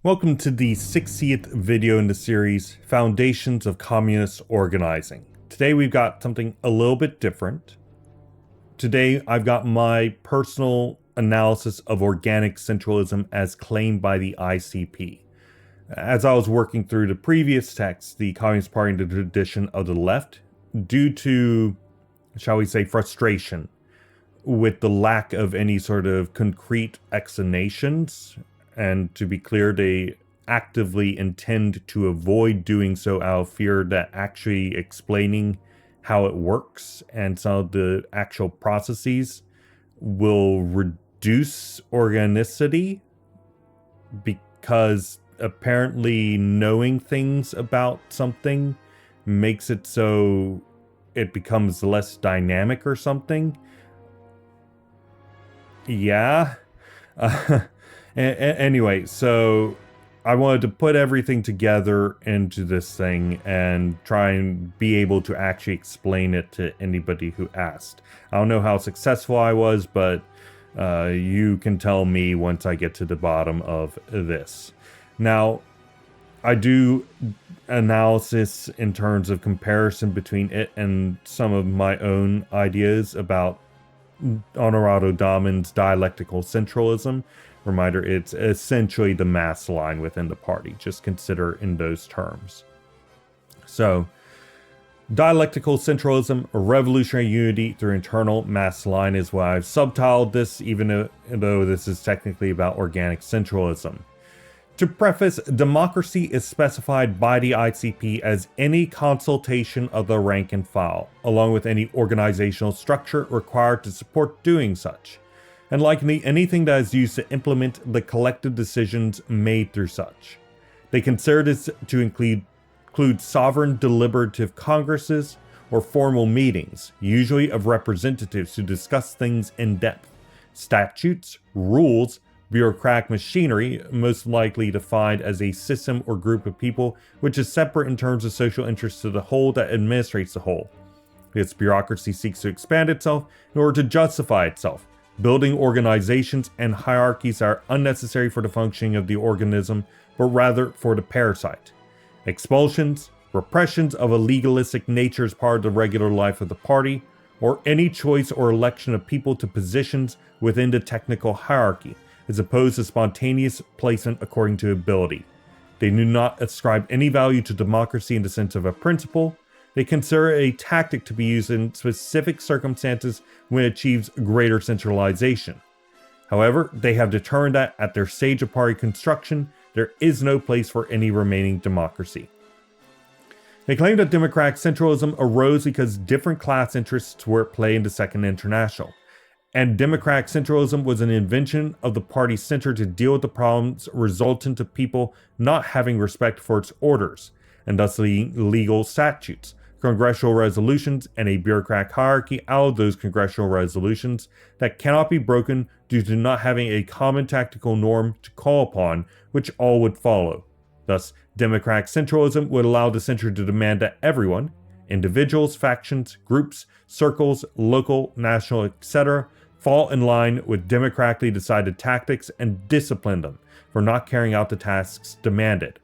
Welcome to the 60th video in the series, Foundations of Communist Organizing. Today we've got something a little bit different. Today I've got my personal analysis of organic centralism as claimed by the ICP. As I was working through the previous text, the Communist Party and the tradition of the left, due to, shall we say, frustration with the lack of any sort of concrete explanations, and to be clear, they actively intend to avoid doing so out of fear that actually explaining how it works and some of the actual processes will reduce organicity, because apparently knowing things about something makes it so it becomes less dynamic or something. Yeah. Anyway, so I wanted to put everything together into this thing and try and be able to actually explain it to anybody who asked. I don't know how successful I was, but you can tell me once I get to the bottom of this. Now, I do analysis in terms of comparison between it and some of my own ideas about Honorado Dahlmann's dialectical centralism. Reminder, it's essentially the mass line within the party. Just consider in those terms. So, dialectical centralism, revolutionary unity through internal mass line is what I've subtitled this, even though this is technically about organic centralism. To preface, democracy is specified by the ICP as any consultation of the rank and file, along with any organizational structure required to support doing such, and likely anything that is used to implement the collective decisions made through such. They consider this to include sovereign deliberative congresses or formal meetings, usually of representatives who discuss things in depth, statutes, rules, bureaucratic machinery, most likely defined as a system or group of people which is separate in terms of social interests to the whole that administrates the whole. Its bureaucracy seeks to expand itself in order to justify itself, building organizations and hierarchies that are unnecessary for the functioning of the organism, but rather for the parasite. Expulsions, repressions of a legalistic nature as part of the regular life of the party, or any choice or election of people to positions within the technical hierarchy, as opposed to spontaneous placement according to ability. They do not ascribe any value to democracy in the sense of a principle. They consider it a tactic to be used in specific circumstances when it achieves greater centralization. However, they have determined that at their stage of party construction, there is no place for any remaining democracy. They claim that democratic centralism arose because different class interests were at play in the Second International, and democratic centralism was an invention of the party center to deal with the problems resultant of people not having respect for its orders, and thus legal statutes, congressional resolutions, and a bureaucratic hierarchy out of those congressional resolutions that cannot be broken due to not having a common tactical norm to call upon, which all would follow. Thus, democratic centralism would allow the center to demand that everyone, individuals, factions, groups, circles, local, national, etc., fall in line with democratically decided tactics and discipline them for not carrying out the tasks demanded.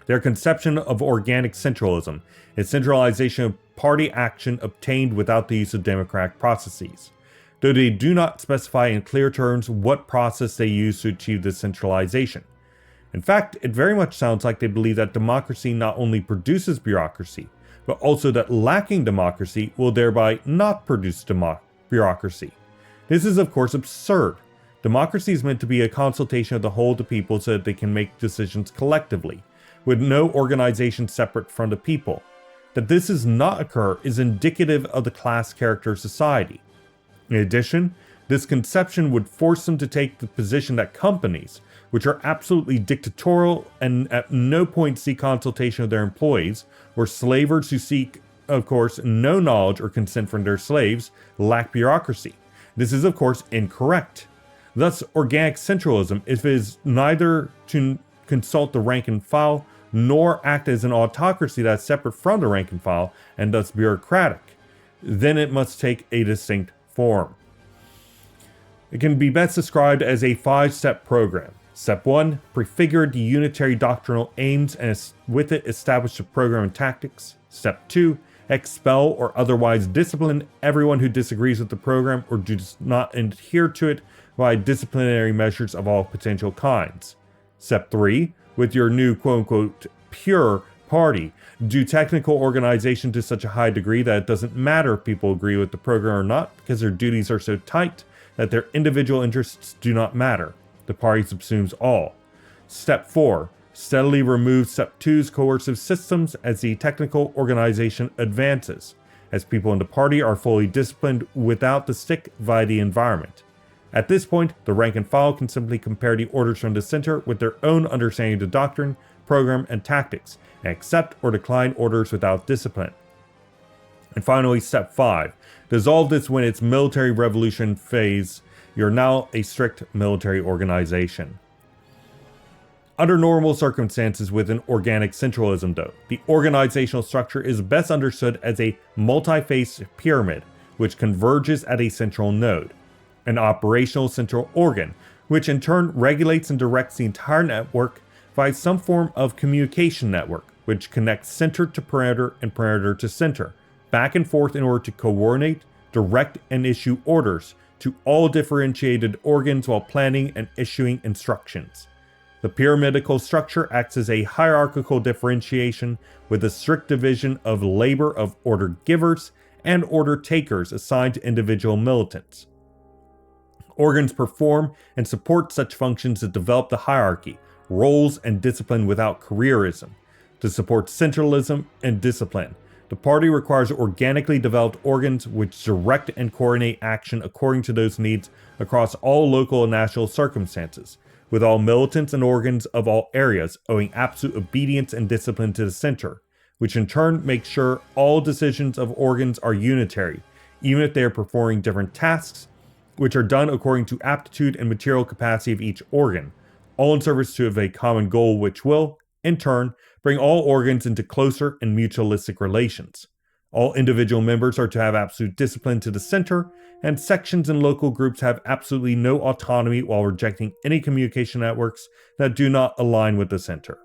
Their conception of organic centralism is centralization of party action obtained without the use of democratic processes, though they do not specify in clear terms what process they use to achieve this centralization. In fact, it very much sounds like they believe that democracy not only produces bureaucracy, but also that lacking democracy will thereby not produce bureaucracy. This is of course absurd. Democracy is meant to be a consultation of the whole of the people so that they can make decisions collectively, with no organization separate from the people. That this does not occur is indicative of the class character of society. In addition, this conception would force them to take the position that companies, which are absolutely dictatorial and at no point seek consultation of their employees, or slavers who seek, of course, no knowledge or consent from their slaves, lack bureaucracy. This is, of course, incorrect. Thus, organic centralism, if it is neither to consult the rank and file, nor act as an autocracy that is separate from the rank and file, and thus bureaucratic, then it must take a distinct form. It can be best described as a 5-step program. Step 1. Prefigure the Unitary doctrinal aims and with it establish the program and tactics. Step 2. Expel or otherwise discipline everyone who disagrees with the program or does not adhere to it by disciplinary measures of all potential kinds. Step 3. With your new quote-unquote pure party, do technical organization to such a high degree that it doesn't matter if people agree with the program or not, because their duties are so tight that their individual interests do not matter. The party subsumes all. Step 4. Steadily remove Step 2's coercive systems as the technical organization advances, as people in the party are fully disciplined without the stick via the environment. At this point, the rank and file can simply compare the orders from the center with their own understanding of the doctrine, program, and tactics, and accept or decline orders without discipline. And finally, Step 5. Dissolve this when its military revolution phase. You're now a strict military organization. Under normal circumstances within organic centralism though, the organizational structure is best understood as a multi-phase pyramid, which converges at a central node. An operational central organ, which in turn regulates and directs the entire network via some form of communication network, which connects center to perimeter and perimeter to center, back and forth in order to coordinate, direct, and issue orders to all differentiated organs while planning and issuing instructions. The pyramidical structure acts as a hierarchical differentiation with a strict division of labor of order givers and order takers assigned to individual militants. Organs perform and support such functions that develop the hierarchy, roles, and discipline without careerism. To support centralism and discipline, the party requires organically developed organs which direct and coordinate action according to those needs across all local and national circumstances, with all militants and organs of all areas owing absolute obedience and discipline to the center, which in turn makes sure all decisions of organs are unitary, even if they are performing different tasks, which are done according to aptitude and material capacity of each organ, all in service to a common goal which will, in turn, bring all organs into closer and mutualistic relations. All individual members are to have absolute discipline to the center, and sections and local groups have absolutely no autonomy while rejecting any communication networks that do not align with the center.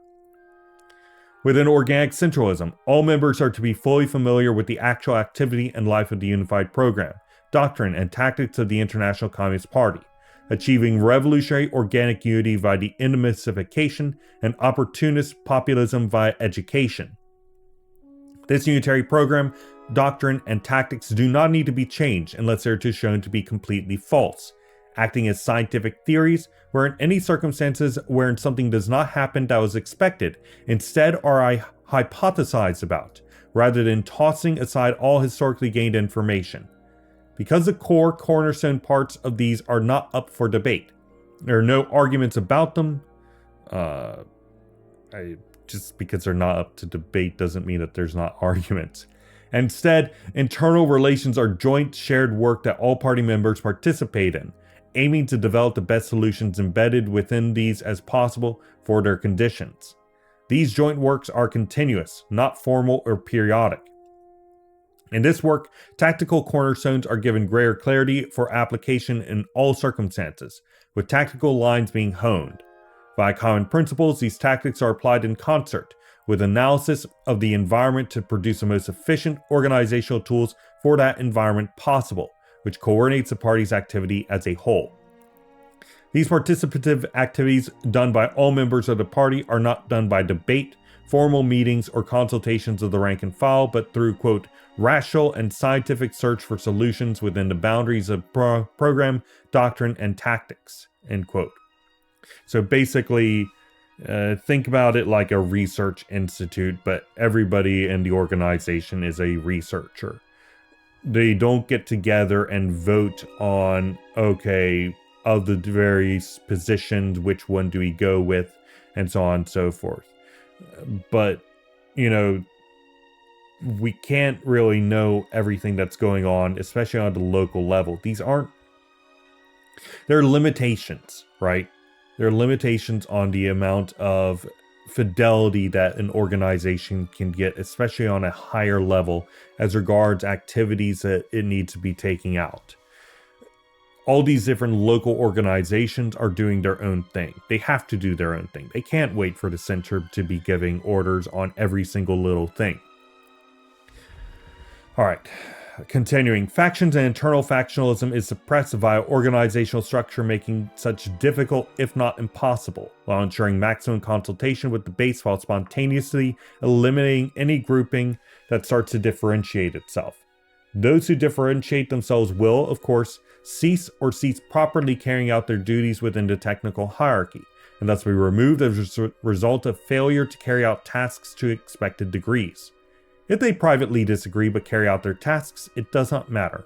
Within organic centralism, all members are to be fully familiar with the actual activity and life of the unified program, doctrine, and tactics of the International Communist Party, achieving revolutionary organic unity via the indemnification and opportunist populism via education. This unitary program, doctrine, and tactics do not need to be changed unless they are shown to be completely false, acting as scientific theories where in any circumstances wherein something does not happen that was expected, instead are hypothesized about, rather than tossing aside all historically gained information. Because the core cornerstone parts of these are not up for debate, there are no arguments about them. Just because they're not up to debate doesn't mean that there's not arguments. Instead, internal relations are joint shared work that all party members participate in, aiming to develop the best solutions embedded within these as possible for their conditions. These joint works are continuous, not formal or periodic. In this work, tactical cornerstones are given greater clarity for application in all circumstances, with tactical lines being honed. Via common principles, these tactics are applied in concert, with analysis of the environment to produce the most efficient organizational tools for that environment possible, which coordinates the party's activity as a whole. These participative activities done by all members of the party are not done by debate, formal meetings, or consultations of the rank and file, but through, quote, rational and scientific search for solutions within the boundaries of program, doctrine, and tactics, end quote. So basically, think about it like a research institute, but everybody in the organization is a researcher. They don't get together and vote on, okay, of the various positions, which one do we go with, and so on and so forth. But, you know, we can't really know everything that's going on, especially on the local level. There are limitations, right? There are limitations on the amount of fidelity that an organization can get, especially on a higher level as regards activities that it needs to be taking out. all these different local organizations are doing their own thing. They have to do their own thing. They can't wait for the center to be giving orders on every single little thing. All right, continuing. Factions and internal factionalism is suppressed via organizational structure, making such difficult, if not impossible, while ensuring maximum consultation with the base while spontaneously eliminating any grouping that starts to differentiate itself. Those who differentiate themselves will, of course, cease properly carrying out their duties within the technical hierarchy, and thus be removed as a result of failure to carry out tasks to expected degrees. If they privately disagree but carry out their tasks, it does not matter.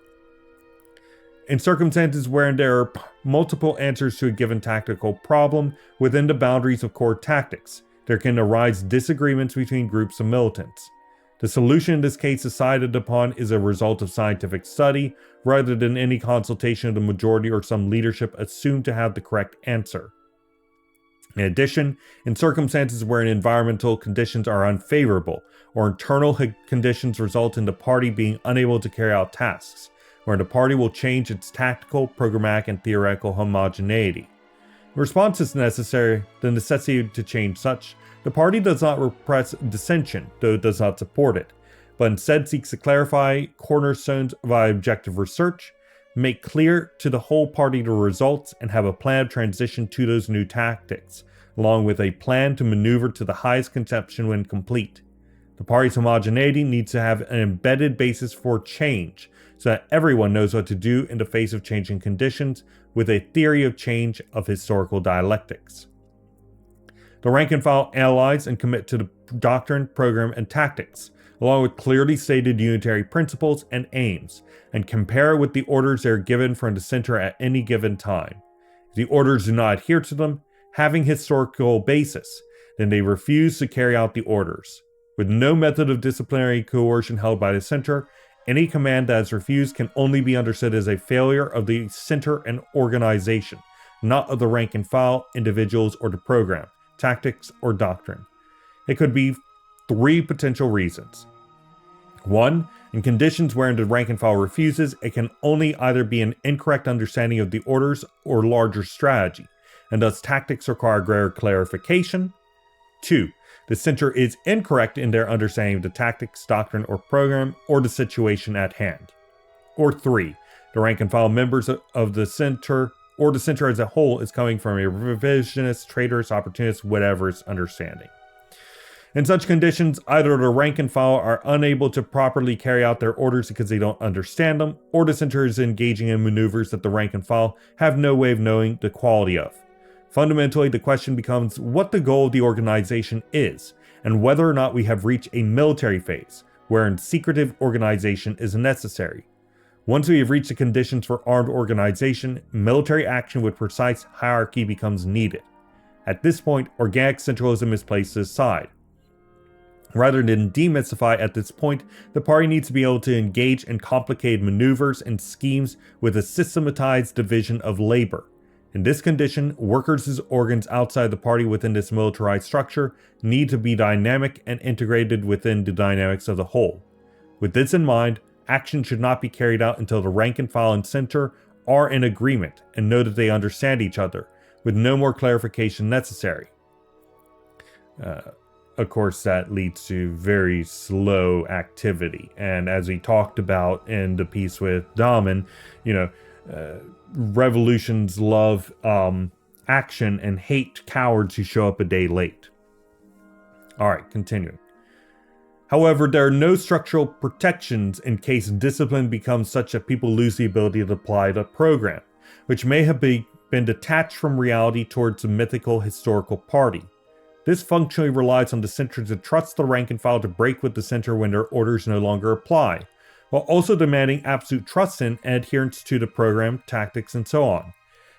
In circumstances wherein there are multiple answers to a given tactical problem within the boundaries of core tactics, there can arise disagreements between groups of militants. The solution in this case decided upon is a result of scientific study, rather than any consultation of the majority or some leadership assumed to have the correct answer. In addition, in circumstances wherein environmental conditions are unfavorable, or internal conditions result in the party being unable to carry out tasks, where the party will change its tactical, programmatic, and theoretical homogeneity. In response is necessary, the necessity to change such, the party does not repress dissension, though it does not support it, but instead seeks to clarify cornerstones via objective research, make clear to the whole party the results, and have a plan of transition to those new tactics, along with a plan to maneuver to the highest conception when complete. The party's homogeneity needs to have an embedded basis for change, so that everyone knows what to do in the face of changing conditions, with a theory of change of historical dialectics. The rank and file analyze and commit to the doctrine, program, and tactics, along with clearly stated unitary principles and aims, and compare with the orders they are given from the center at any given time. If the orders do not adhere to them, having historical basis, then they refuse to carry out the orders. With no method of disciplinary coercion held by the center, any command that is refused can only be understood as a failure of the center and organization, not of the rank and file, individuals, or the program, tactics, or doctrine. It could be three potential reasons. 1. In conditions wherein the rank and file refuses, it can only either be an incorrect understanding of the orders or larger strategy, and thus tactics require greater clarification. 2. The center is incorrect in their understanding of the tactics, doctrine, or program, or the situation at hand. Or 3. The rank and file members of the center, or the center as a whole, is coming from a revisionist, traitorous, opportunist, whatever's understanding. In such conditions, either the rank and file are unable to properly carry out their orders because they don't understand them, or the center is engaging in maneuvers that the rank and file have no way of knowing the quality of. Fundamentally, the question becomes what the goal of the organization is, and whether or not we have reached a military phase, wherein secretive organization is necessary. Once we have reached the conditions for armed organization, military action with precise hierarchy becomes needed. At this point, organic centralism is placed aside. Rather than demystify at this point, the party needs to be able to engage in complicated maneuvers and schemes with a systematized division of labor. In this condition, workers' organs outside the party within this militarized structure need to be dynamic and integrated within the dynamics of the whole. With this in mind, action should not be carried out until the rank and file and center are in agreement and know that they understand each other, with no more clarification necessary. Of course, that leads to very slow activity. And as we talked about in the piece with Dahmen, revolutions love action and hate cowards who show up a day late. Alright, continuing. However, there are no structural protections in case discipline becomes such that people lose the ability to apply the program, which may have been detached from reality towards a mythical historical party. This functionally relies on the center to trust the rank and file to break with the center when their orders no longer apply, while also demanding absolute trust in and adherence to the program, tactics, and so on.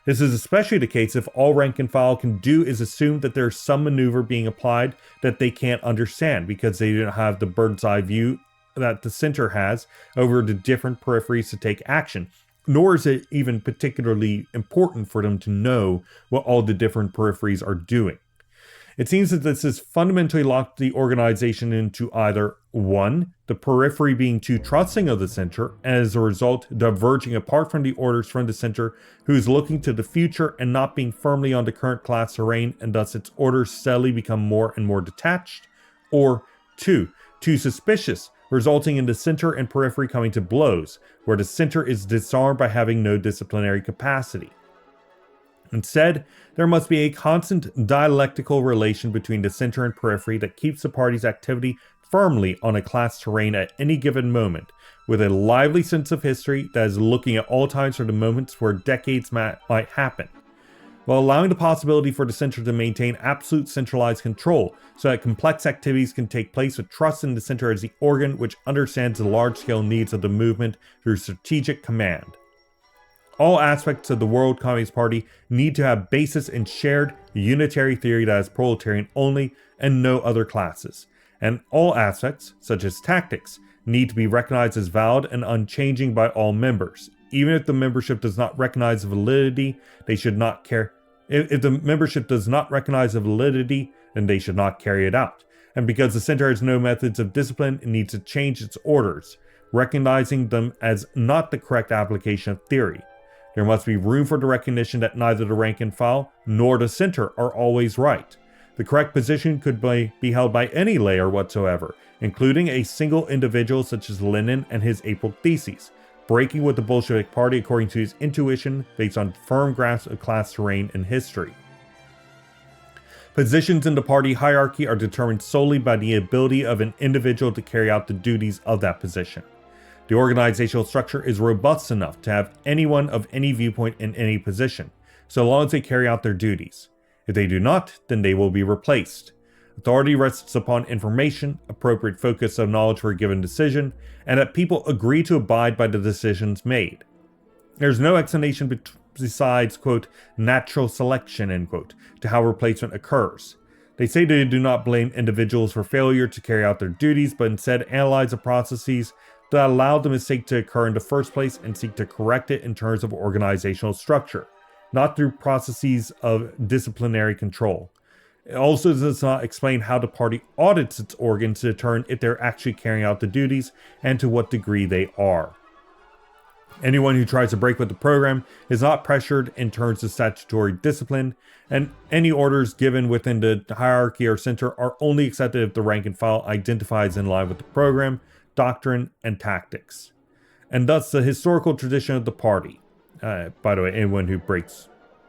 This is especially the case if all rank and file can do is assume that there's some maneuver being applied that they can't understand because they don't have the bird's eye view that the center has over the different peripheries to take action, nor is it even particularly important for them to know what all the different peripheries are doing. It seems that this has fundamentally locked the organization into either 1. The periphery being too trusting of the center, and as a result, diverging apart from the orders from the center, who is looking to the future and not being firmly on the current class terrain, and thus its orders steadily become more and more detached. Or 2. Too suspicious, resulting in the center and periphery coming to blows, where the center is disarmed by having no disciplinary capacity. Instead, there must be a constant dialectical relation between the center and periphery that keeps the party's activity firmly on a class terrain at any given moment, with a lively sense of history that is looking at all times for the moments where decades might happen, while allowing the possibility for the center to maintain absolute centralized control so that complex activities can take place with trust in the center as the organ which understands the large-scale needs of the movement through strategic command. All aspects of the World Communist Party need to have basis in shared unitary theory that is proletarian only and no other classes. And all aspects, such as tactics, need to be recognized as valid and unchanging by all members. Even if the membership does not recognize the validity, they should not care. If the membership does not recognize the validity, then they should not carry it out. And because the center has no methods of discipline, it needs to change its orders, recognizing them as not the correct application of theory. There must be room for the recognition that neither the rank and file nor the center are always right. The correct position could be held by any layer whatsoever, including a single individual such as Lenin and his April theses, breaking with the Bolshevik Party according to his intuition based on firm grasp of class terrain and history. Positions in the party hierarchy are determined solely by the ability of an individual to carry out the duties of that position. The organizational structure is robust enough to have anyone of any viewpoint in any position, so long as they carry out their duties. If they do not, then they will be replaced. Authority rests upon information, appropriate focus of knowledge for a given decision, and that people agree to abide by the decisions made. There's no explanation besides, quote, natural selection, end quote, to how replacement occurs. They say they do not blame individuals for failure to carry out their duties, but instead analyze the processes that allowed the mistake to occur in the first place and seek to correct it in terms of organizational structure, not through processes of disciplinary control. It also does not explain how the party audits its organs to determine if they're actually carrying out the duties and to what degree they are. Anyone who tries to break with the program is not pressured in terms of statutory discipline, and any orders given within the hierarchy or center are only accepted if the rank and file identifies in line with the program, doctrine, and tactics. And thus the historical tradition of the party. By the way, anyone who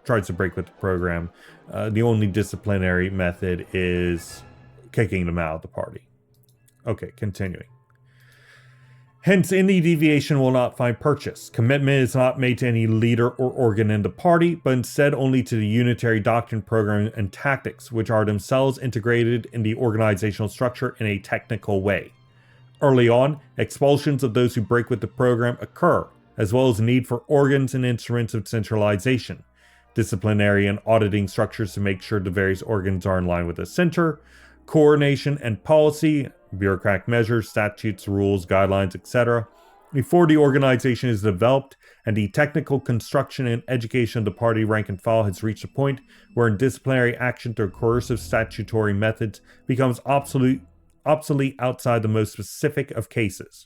tries to break with the program, the only disciplinary method is kicking them out of the party. Okay, continuing. Hence, any deviation will not find purchase. Commitment is not made to any leader or organ in the party, but instead only to the unitary doctrine, program, and tactics, which are themselves integrated in the organizational structure in a technical way. Early on, expulsions of those who break with the program occur, as well as the need for organs and instruments of centralization, disciplinary and auditing structures to make sure the various organs are in line with the center, coordination and policy, bureaucratic measures, statutes, rules, guidelines, etc., before the organization is developed and the technical construction and education of the party rank and file has reached a point where disciplinary action through coercive statutory methods becomes obsolete outside the most specific of cases.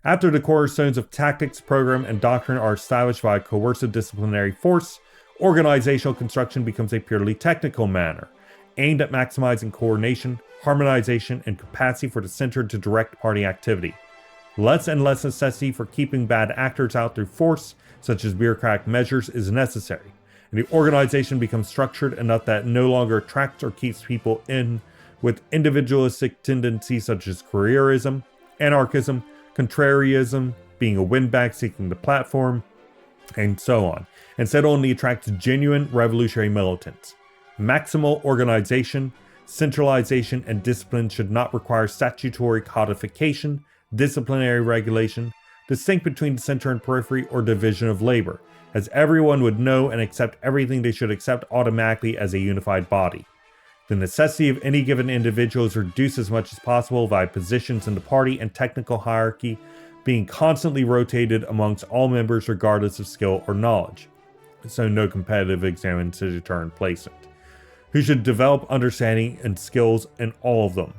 After the cornerstones of tactics, program, and doctrine are established by coercive disciplinary force, organizational construction becomes a purely technical manner, aimed at maximizing coordination, harmonization, and capacity for the center to direct party activity. Less and less necessity for keeping bad actors out through force, such as bureaucratic measures, is necessary, and the organization becomes structured enough that it no longer attracts or keeps people in with individualistic tendencies such as careerism, anarchism, contrarianism, being a windbag seeking the platform, and so on. Instead, only attracts genuine revolutionary militants. Maximal organization, centralization, and discipline should not require statutory codification, disciplinary regulation, distinct between the center and periphery, or division of labor, as everyone would know and accept everything they should accept automatically as a unified body. The necessity of any given individual is reduced as much as possible by positions in the party and technical hierarchy being constantly rotated amongst all members regardless of skill or knowledge. So no competitive exams to determine placement. who should develop understanding and skills in all of them.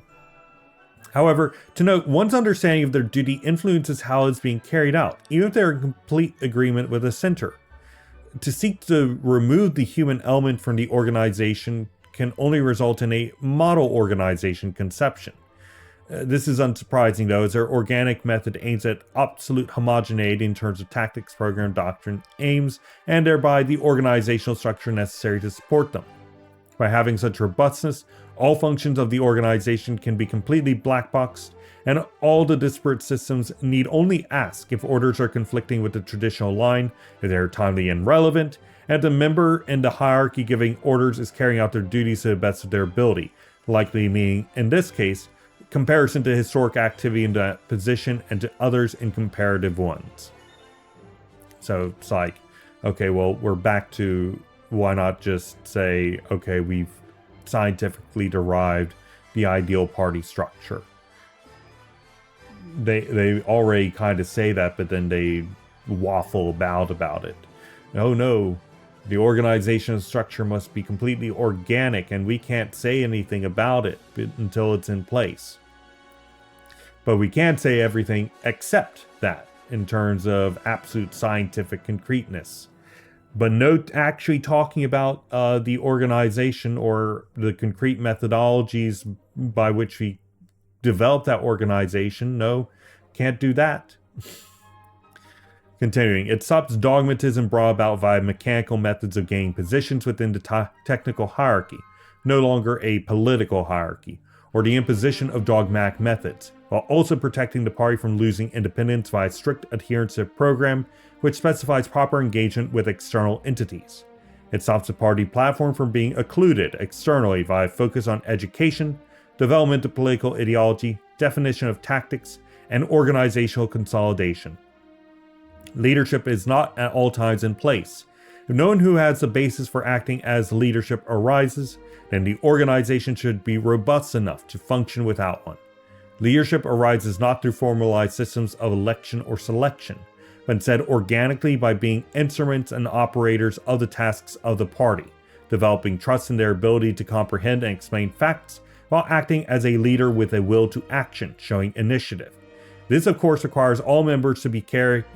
However, to note, one's understanding of their duty influences how it's being carried out, even if they're in complete agreement with the center. To seek to remove the human element from the organization can only result in a model organization conception. This is unsurprising, though, as their organic method aims at absolute homogeneity in terms of tactics, program, doctrine, aims, and thereby the organizational structure necessary to support them. By having such robustness, all functions of the organization can be completely black-boxed, and all the disparate systems need only ask if orders are conflicting with the traditional line, if they are timely and relevant, and the member in the hierarchy giving orders is carrying out their duties to the best of their ability, likely meaning, in this case, comparison to historic activity in that position and to others in comparative ones. So it's like, okay, well, we're back to why not just say, okay, we've scientifically derived the ideal party structure. They already kind of say that, but then they waffle about it. Oh no, the organizational structure must be completely organic and we can't say anything about it until it's in place. But we can say everything except that in terms of absolute scientific concreteness. But no actually talking about the organization or the concrete methodologies by which we develop that organization. No, can't do that. Continuing, it stops dogmatism brought about via mechanical methods of gaining positions within the technical hierarchy, no longer a political hierarchy, or the imposition of dogmatic methods, while also protecting the party from losing independence via strict adherence to a program which specifies proper engagement with external entities. It stops the party platform from being occluded externally via focus on education, development of political ideology, definition of tactics, and organizational consolidation. Leadership is not at all times in place. If no one who has the basis for acting as leadership arises, then the organization should be robust enough to function without one. Leadership arises not through formalized systems of election or selection, but instead organically by being instruments and operators of the tasks of the party, developing trust in their ability to comprehend and explain facts, while acting as a leader with a will to action, showing initiative. This, of course, requires all members to be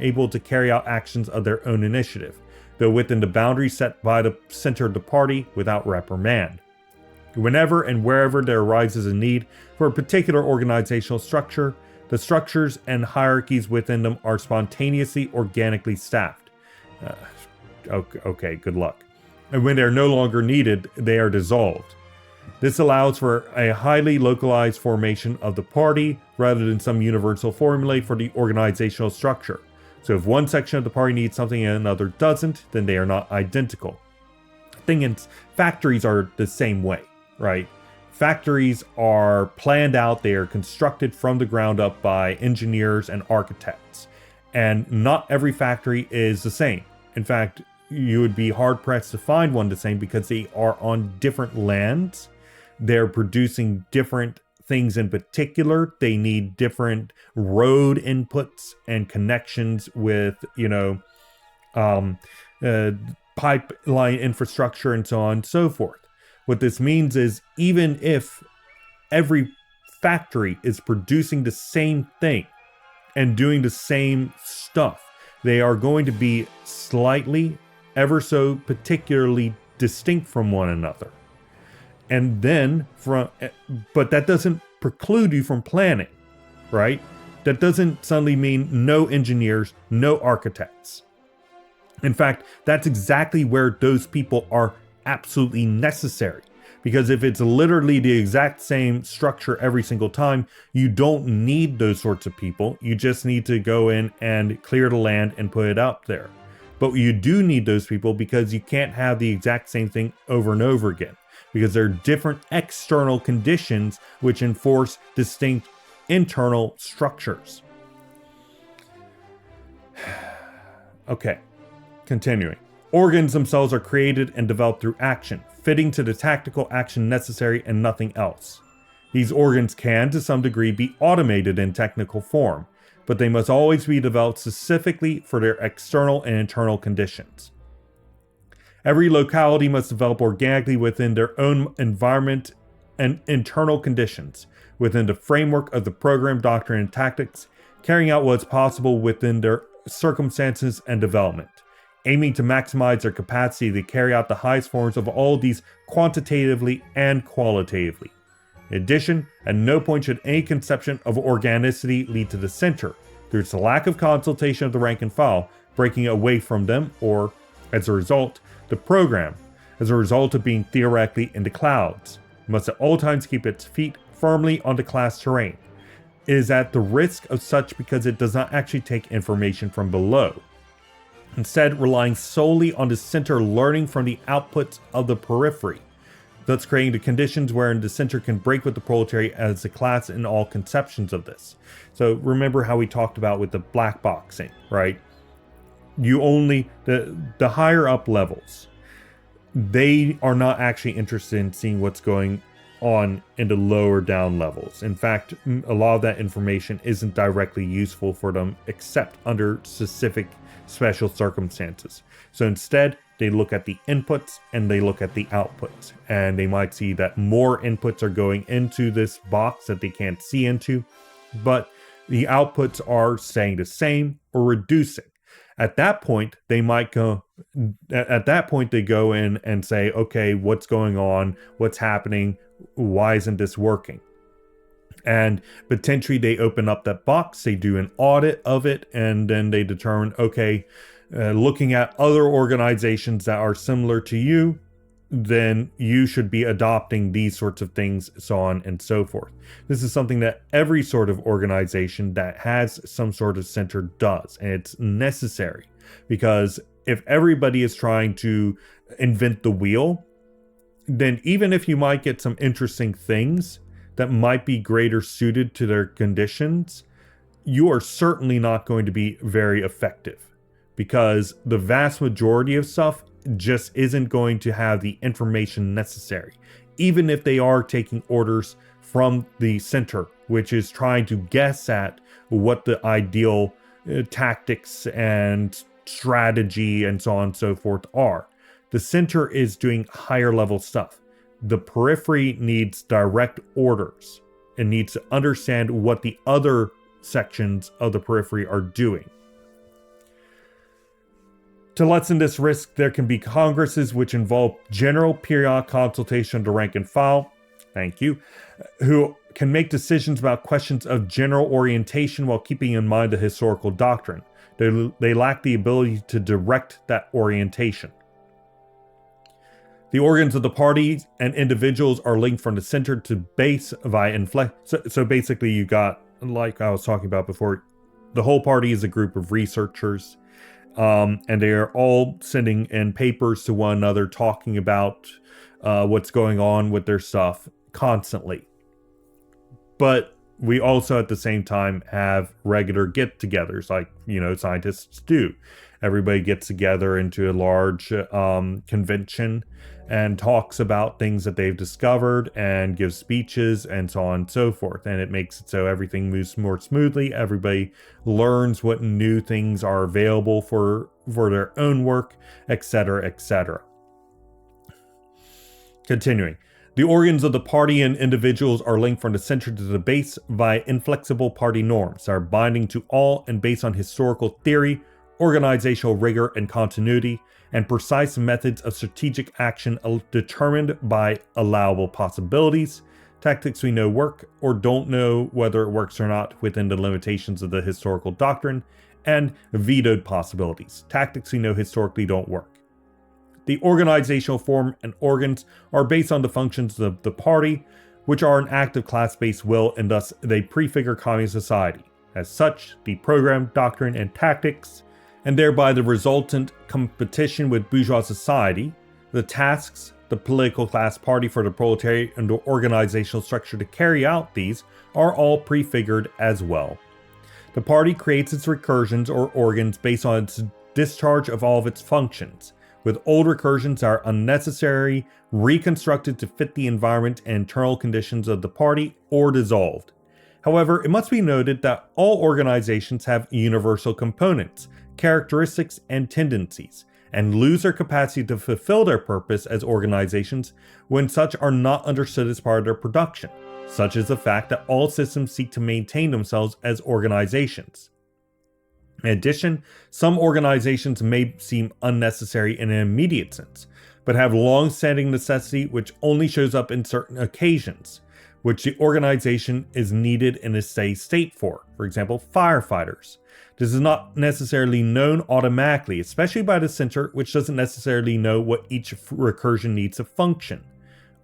able to carry out actions of their own initiative, though within the boundaries set by the center of the party without reprimand. Whenever and wherever there arises a need for a particular organizational structure, the structures and hierarchies within them are spontaneously, organically staffed. Okay, good luck. And when they are no longer needed, they are dissolved. This allows for a highly localized formation of the party rather than some universal formulae for the organizational structure. So if one section of the party needs something and another doesn't, then they are not identical. The thing is, factories are the same way, right? Factories are planned out, they are constructed from the ground up by engineers and architects. And not every factory is the same. In fact, you would be hard pressed to find one the same because they are on different lands. They're producing different things in particular. They need different road inputs and connections with, pipeline infrastructure and so on and so forth. What this means is even if every factory is producing the same thing and doing the same stuff, they are going to be slightly, ever so particularly distinct from one another. And then, but that doesn't preclude you from planning, right? That doesn't suddenly mean no engineers, no architects. In fact, that's exactly where those people are absolutely necessary. Because if it's literally the exact same structure every single time, you don't need those sorts of people. You just need to go in and clear the land and put it up there. But you do need those people because you can't have the exact same thing over and over again. Because there are different external conditions which enforce distinct internal structures. Okay, continuing. Organs themselves are created and developed through action, fitting to the tactical action necessary and nothing else. These organs can, to some degree, be automated in technical form, but they must always be developed specifically for their external and internal conditions. Every locality must develop organically within their own environment and internal conditions, within the framework of the program, doctrine, and tactics, carrying out what is possible within their circumstances and development, aiming to maximize their capacity to carry out the highest forms of all these quantitatively and qualitatively. In addition, at no point should any conception of organicity lead to the center, through its lack of consultation of the rank and file, breaking away from them, or, as a result, the program, as a result of being theoretically in the clouds, must at all times keep its feet firmly on the class terrain. It is at the risk of such because it does not actually take information from below, instead relying solely on the center learning from the outputs of the periphery, thus creating the conditions wherein the center can break with the proletariat as a class in all conceptions of this. So remember how we talked about with the black boxing, right? You only, the higher up levels, they are not actually interested in seeing what's going on in the lower down levels. In fact, a lot of that information isn't directly useful for them except under specific special circumstances. So instead, they look at the inputs and they look at the outputs, and they might see that more inputs are going into this box that they can't see into, but the outputs are staying the same or reducing. At that point, they might go, at that point, they go in and say, okay, what's going on? What's happening? Why isn't this working? And potentially they open up that box, they do an audit of it, and then they determine, okay, looking at other organizations that are similar to you, then you should be adopting these sorts of things, so on and so forth. This is something that every sort of organization that has some sort of center does, and it's necessary, because if everybody is trying to invent the wheel, then even if you might get some interesting things that might be greater suited to their conditions, you are certainly not going to be very effective, because the vast majority of stuff just isn't going to have the information necessary, even if they are taking orders from the center, which is trying to guess at what the ideal tactics and strategy and so on and so forth are. The center is doing higher level stuff. The periphery needs direct orders. It needs to understand what the other sections of the periphery are doing. To lessen this risk, there can be congresses which involve general periodic consultation of the rank and file, thank you, who can make decisions about questions of general orientation while keeping in mind the historical doctrine. They lack the ability to direct that orientation. The organs of the party and individuals are linked from the center to base via inflex. So basically you got, like I was talking about before, the whole party is a group of researchers, and they are all sending in papers to one another talking about what's going on with their stuff constantly. But we also at the same time have regular get-togethers like, scientists do. Everybody gets together into a large convention and talks about things that they've discovered and gives speeches and so on and so forth. And it makes it so everything moves more smoothly. Everybody learns what new things are available for their own work, etc., etc. Continuing. The organs of the party and individuals are linked from the center to the base via inflexible party norms that are binding to all and based on historical theory, organizational rigor and continuity, and precise methods of strategic action determined by allowable possibilities, tactics we know work or don't know whether it works or not within the limitations of the historical doctrine, and vetoed possibilities, tactics we know historically don't work. The organizational form and organs are based on the functions of the party, which are an act of class-based will, and thus they prefigure communist society. As such, the program, doctrine, and tactics, and thereby the resultant competition with bourgeois society, the tasks, the political class party for the proletariat, and the organizational structure to carry out these are all prefigured as well. The party creates its recursions or organs based on its discharge of all of its functions, with old recursions that are unnecessary, reconstructed to fit the environment and internal conditions of the party, or dissolved. However, it must be noted that all organizations have universal components, characteristics, and tendencies, and lose their capacity to fulfill their purpose as organizations when such are not understood as part of their production, such as the fact that all systems seek to maintain themselves as organizations. In addition, some organizations may seem unnecessary in an immediate sense, but have long-standing necessity which only shows up in certain occasions, which the organization is needed in a steady state for example, firefighters. This is not necessarily known automatically, especially by the center, which doesn't necessarily know what each recursion needs to function.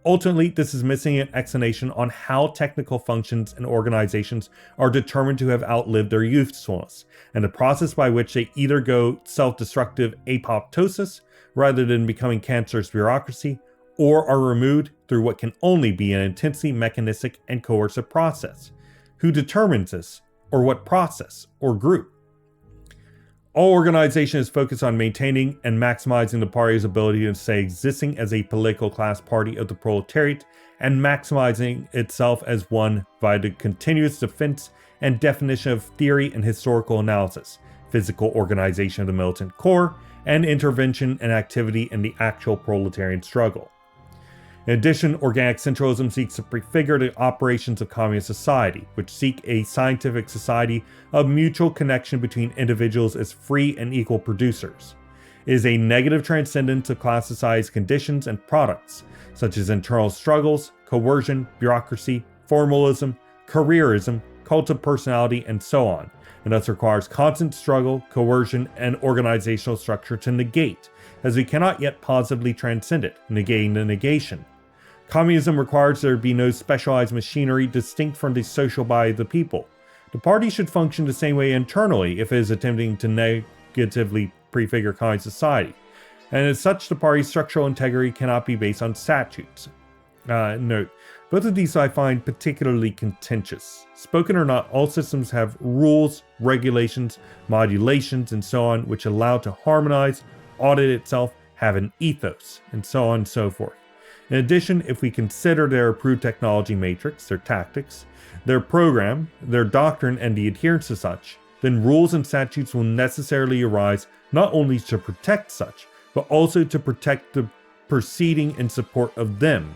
Ultimately, this is missing an explanation on how technical functions and organizations are determined to have outlived their usefulness, and the process by which they either go self-destructive apoptosis rather than becoming cancerous bureaucracy, or are removed through what can only be an intensely mechanistic and coercive process. Who determines this, or what process, or group? All organization is focused on maintaining and maximizing the party's ability to stay existing as a political class party of the proletariat, and maximizing itself as one by the continuous defense and definition of theory and historical analysis, physical organization of the militant core, and intervention and activity in the actual proletarian struggle. In addition, organic centralism seeks to prefigure the operations of communist society, which seek a scientific society of mutual connection between individuals as free and equal producers. It is a negative transcendence of class society's conditions and products, such as internal struggles, coercion, bureaucracy, formalism, careerism, cult of personality, and so on, and thus requires constant struggle, coercion, and organizational structure to negate, as we cannot yet positively transcend it, negating the negation. Communism requires there be no specialized machinery distinct from the social body of the people. The party should function the same way internally if it is attempting to negatively prefigure communist society, and as such the party's structural integrity cannot be based on statutes. Note, both of these I find particularly contentious. Spoken or not, all systems have rules, regulations, modulations, and so on, which allow to harmonize, audit itself, have an ethos, and so on and so forth. In addition, if we consider their approved technology matrix, their tactics, their program, their doctrine, and the adherence to such, then rules and statutes will necessarily arise not only to protect such, but also to protect the proceeding in support of them.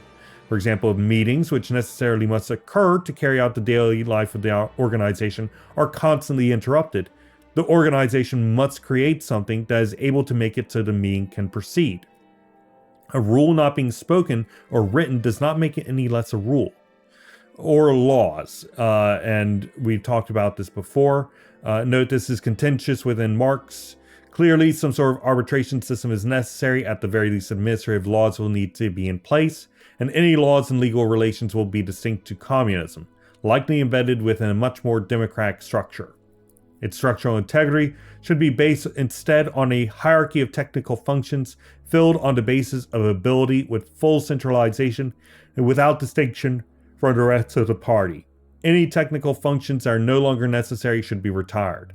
For example, meetings, which necessarily must occur to carry out the daily life of the organization, are constantly interrupted. The organization must create something that is able to make it so the meeting can proceed. A rule not being spoken or written does not make it any less a rule. Or laws, and we've talked about this before. Note this is contentious within Marx. Clearly, some sort of arbitration system is necessary. At the very least, administrative laws will need to be in place, and any laws and legal relations will be distinct to communism, likely embedded within a much more democratic structure. Its structural integrity should be based instead on a hierarchy of technical functions filled on the basis of ability with full centralization and without distinction from the rest of the party. Any technical functions that are no longer necessary should be retired.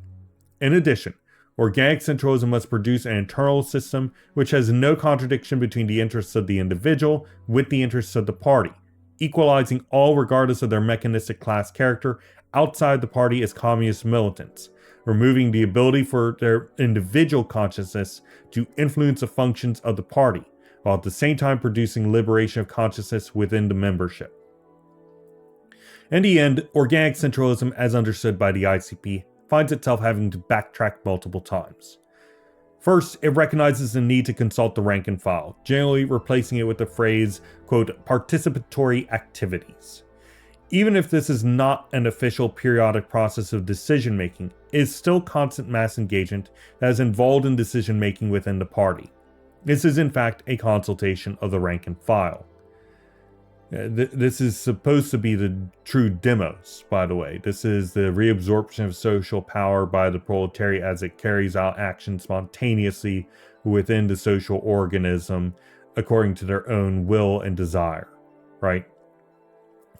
In addition, organic centralism must produce an internal system which has no contradiction between the interests of the individual with the interests of the party, equalizing all regardless of their mechanistic class character outside the party as communist militants, removing the ability for their individual consciousness to influence the functions of the party, while at the same time producing liberation of consciousness within the membership. In the end, organic centralism, as understood by the ICP, finds itself having to backtrack multiple times. First, it recognizes the need to consult the rank and file, generally replacing it with the phrase, quote, participatory activities. Even if this is not an official periodic process of decision-making, it is still constant mass engagement that is involved in decision-making within the party. This is in fact a consultation of the rank and file. This is supposed to be the true demos, by the way. This is the reabsorption of social power by the proletariat as it carries out action spontaneously within the social organism according to their own will and desire, right?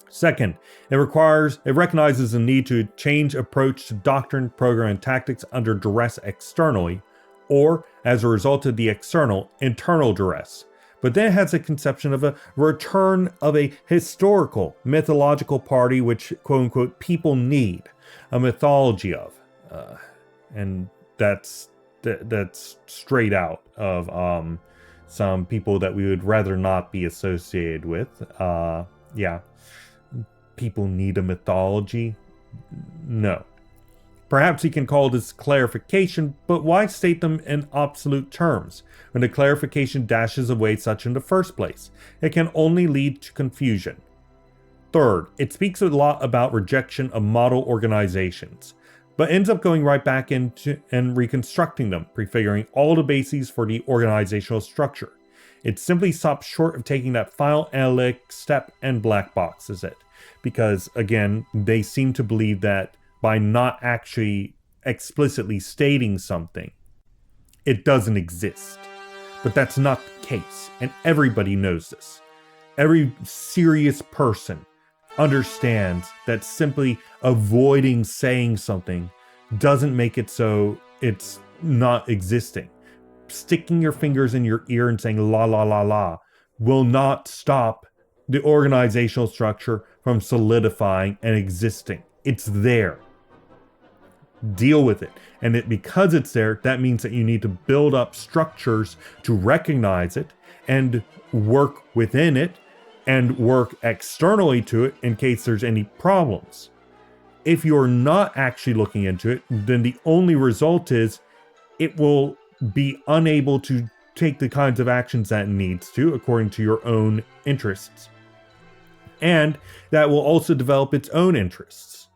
Second, it recognizes the need to change approach to doctrine, program, and tactics under duress externally, or as a result of the internal duress. But then it has a conception of a return of a historical, mythological party which, quote-unquote, people need, a mythology of. And that's that's straight out of some people that we would rather not be associated with. Yeah. People need a mythology? No. Perhaps he can call this clarification, but why state them in absolute terms when the clarification dashes away such in the first place? It can only lead to confusion. Third, it speaks a lot about rejection of model organizations, but ends up going right back into and reconstructing them, prefiguring all the bases for the organizational structure. It simply stops short of taking that final analytic step and black boxes it, because again, they seem to believe that by not actually explicitly stating something, it doesn't exist. But that's not the case, and everybody knows this. Every serious person understands that simply avoiding saying something doesn't make it so it's not existing. Sticking your fingers in your ear and saying la la la la will not stop the organizational structure from solidifying and existing. It's there. Deal with it. And because it's there, that means that you need to build up structures to recognize it and work within it and work externally to it in case there's any problems. If you're not actually looking into it, then the only result is it will be unable to take the kinds of actions that it needs to according to your own interests. And that will also develop its own interests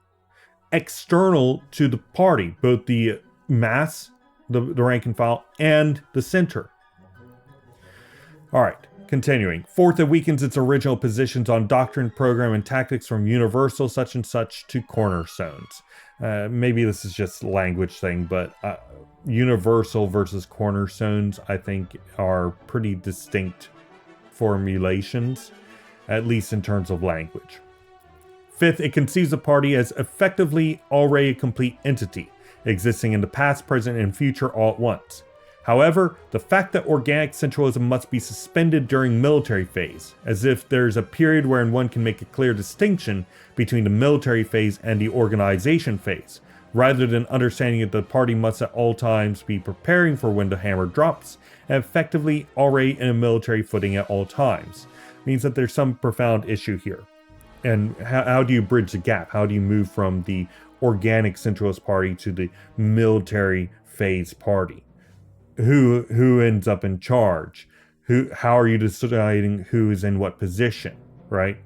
external to the party, both the mass, the rank and file, and the center. All right, continuing. Fourth, it weakens its original positions on doctrine, program, and tactics from universal such and such to cornerstones. Maybe this is just a language thing, but universal versus cornerstones, I think, are pretty distinct formulations, at least in terms of language. Fifth, it conceives the party as effectively already a complete entity, existing in the past, present, and future all at once. However, the fact that organic centralism must be suspended during military phase, as if there's a period wherein one can make a clear distinction between the military phase and the organization phase, rather than understanding that the party must at all times be preparing for when the hammer drops, and effectively already in a military footing at all times, means that there's some profound issue here. And how do you bridge the gap? How do you move from the organic centralist party to the military phase party? Who ends up in charge? How are you deciding who is in what position, right?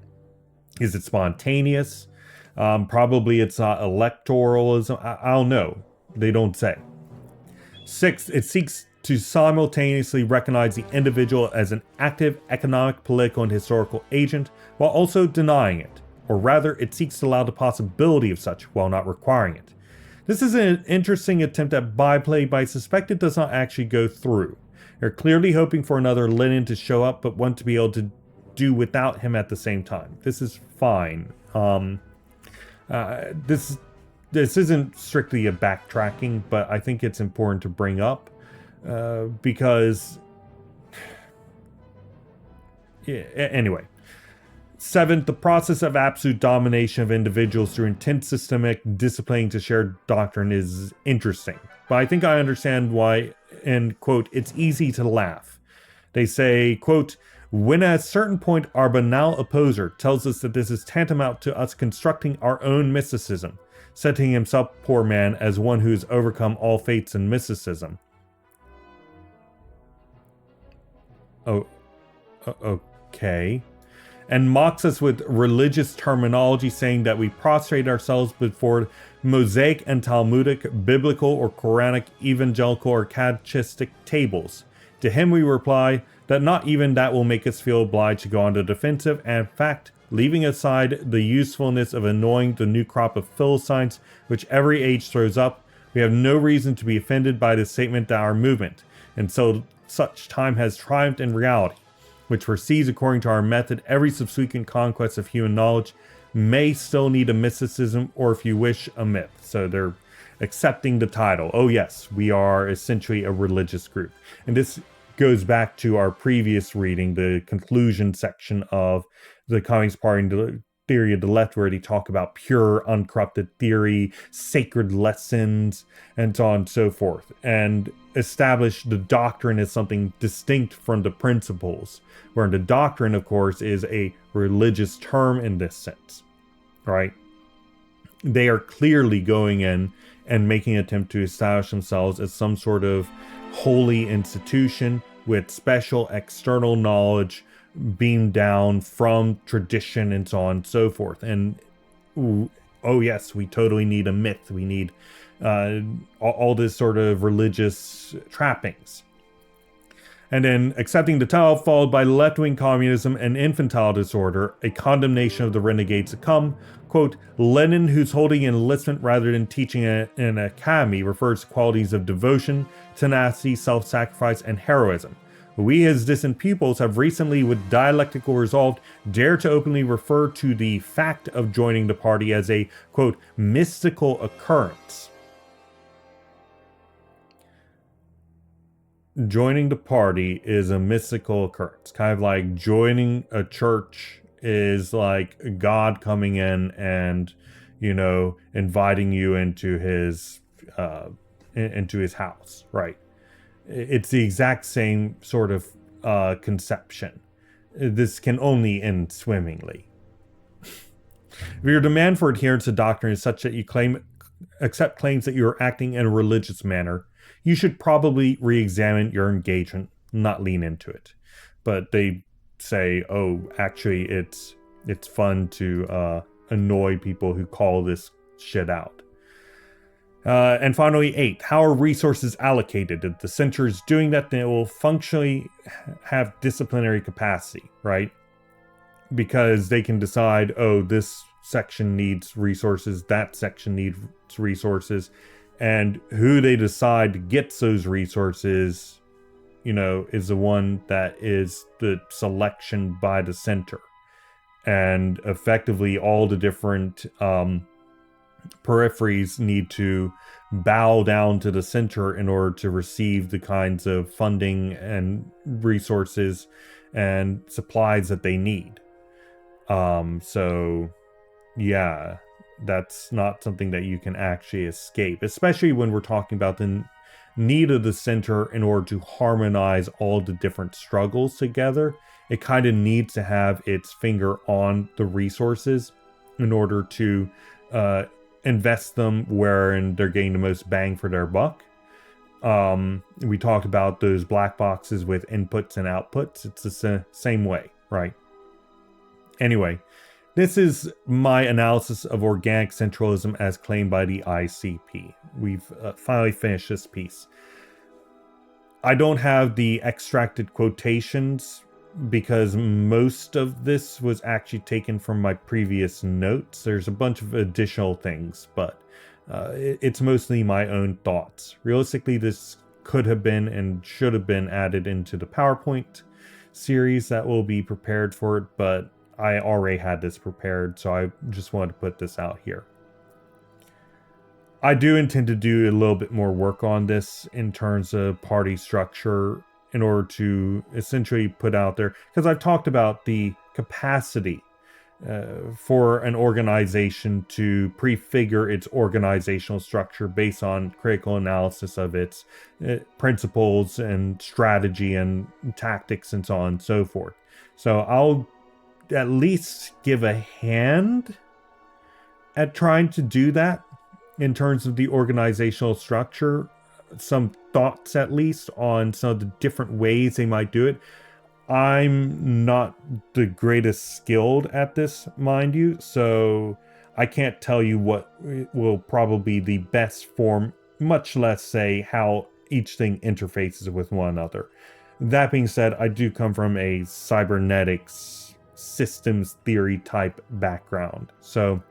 Is it spontaneous? Probably it's not electoralism. I don't know. They don't say. Sixth, it seeks to simultaneously recognize the individual as an active economic, political, and historical agent, while also denying it, or rather, it seeks to allow the possibility of such while not requiring it. This is an interesting attempt at byplay, but I suspect it does not actually go through. They're clearly hoping for another Lenin to show up, but want to be able to do without him at the same time. This is fine. This isn't strictly a backtracking, but I think it's important to bring up because... Yeah, anyway. Seventh, the process of absolute domination of individuals through intense systemic disciplining to shared doctrine is interesting. But I think I understand why, and quote, it's easy to laugh. They say, quote, when at a certain point our banal opposer tells us that this is tantamount to us constructing our own mysticism, setting himself, poor man, as one who has overcome all fates in mysticism. Oh, okay. And mocks us with religious terminology, saying that we prostrate ourselves before Mosaic and Talmudic, biblical or Quranic, evangelical or catechistic tables. To him we reply that not even that will make us feel obliged to go on the defensive, and in fact, leaving aside the usefulness of annoying the new crop of Philistines which every age throws up, we have no reason to be offended by the statement that our movement, and so such time has triumphed in reality, which foresees according to our method every subsequent conquest of human knowledge, may still need a mysticism, or if you wish, a myth. So they're accepting the title. Oh yes, we are essentially a religious group. And this goes back to our previous reading, the conclusion section of the Communist Party theory of the left, where they talk about pure, uncorrupted theory, sacred lessons, and so on and so forth, and establish the doctrine as something distinct from the principles, where the doctrine, of course, is a religious term in this sense, right? They are clearly going in and making an attempt to establish themselves as some sort of holy institution with special external knowledge beamed down from tradition and so on and so forth. And oh yes, we totally need a myth. We need all this sort of religious trappings. And then accepting the title, followed by left-wing communism and infantile disorder, a condemnation of the renegades to come. Quote, Lenin, who's holding an enlistment rather than teaching in an academy, refers to qualities of devotion, tenacity, self-sacrifice, and heroism. We, his distant pupils, have recently, with dialectical resolve, dared to openly refer to the fact of joining the party as a, quote, mystical occurrence. Joining the party is a mystical occurrence. Kind of like joining a church is like God coming in and, you know, inviting you into his house, right? It's the exact same sort of conception. This can only end swimmingly. If your demand for adherence to doctrine is such that you accept claims that you are acting in a religious manner, you should probably re-examine your engagement, not lean into it. But they say, oh, actually, it's fun to annoy people who call this shit out. And finally, 8, how are resources allocated? If the center is doing that, then it will functionally have disciplinary capacity, right? Because they can decide, oh, this section needs resources, that section needs resources, and who they decide gets those resources, you know, is the one that is the selection by the center. And effectively, all the different peripheries need to bow down to the center in order to receive the kinds of funding and resources and supplies that they need. So yeah, that's not something that you can actually escape, especially when we're talking about the need of the center in order to harmonize all the different struggles together. It kind of needs to have its finger on the resources in order to invest them wherein they're getting the most bang for their buck. We talked about those black boxes with inputs and outputs. It's the same way, right? Anyway, this is my analysis of organic centralism as claimed by the ICP. We've finally finished this piece. I don't have the extracted quotations because most of this was actually taken from my previous notes. There's a bunch of additional things, but it's mostly my own thoughts. Realistically, this could have been and should have been added into the PowerPoint series that will be prepared for it, but I already had this prepared, so I just wanted to put this out here. I do intend to do a little bit more work on this in terms of party structure in order to essentially put out there, because I've talked about the capacity for an organization to prefigure its organizational structure based on critical analysis of its principles and strategy and tactics and so on and so forth. So I'll at least give a hand at trying to do that in terms of the organizational structure, some thoughts at least on some of the different ways they might do it. I'm not the greatest skilled at this, mind you, so I can't tell you what will probably be the best form, much less say how each thing interfaces with one another. That being said, I do come from a cybernetics systems theory type background, so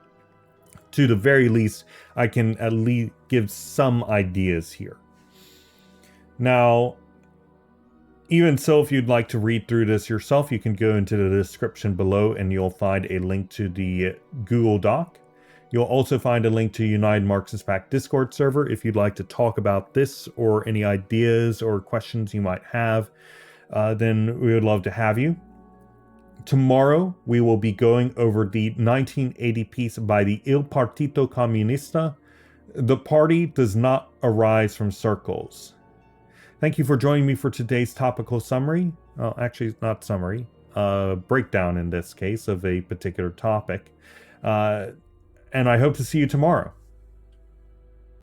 to the very least I can at least give some ideas here. Now, even so, if you'd like to read through this yourself, you can go into the description below and you'll find a link to the Google Doc. You'll also find a link to United Marxist Pact Discord server if you'd like to talk about this or any ideas or questions you might have. Then we would love to have you. Tomorrow, we will be going over the 1980 piece by the Il Partito Comunista. The party does not arise from circles. Thank you for joining me for today's topical summary. Well, actually, not summary, breakdown in this case of a particular topic. And I hope to see you tomorrow.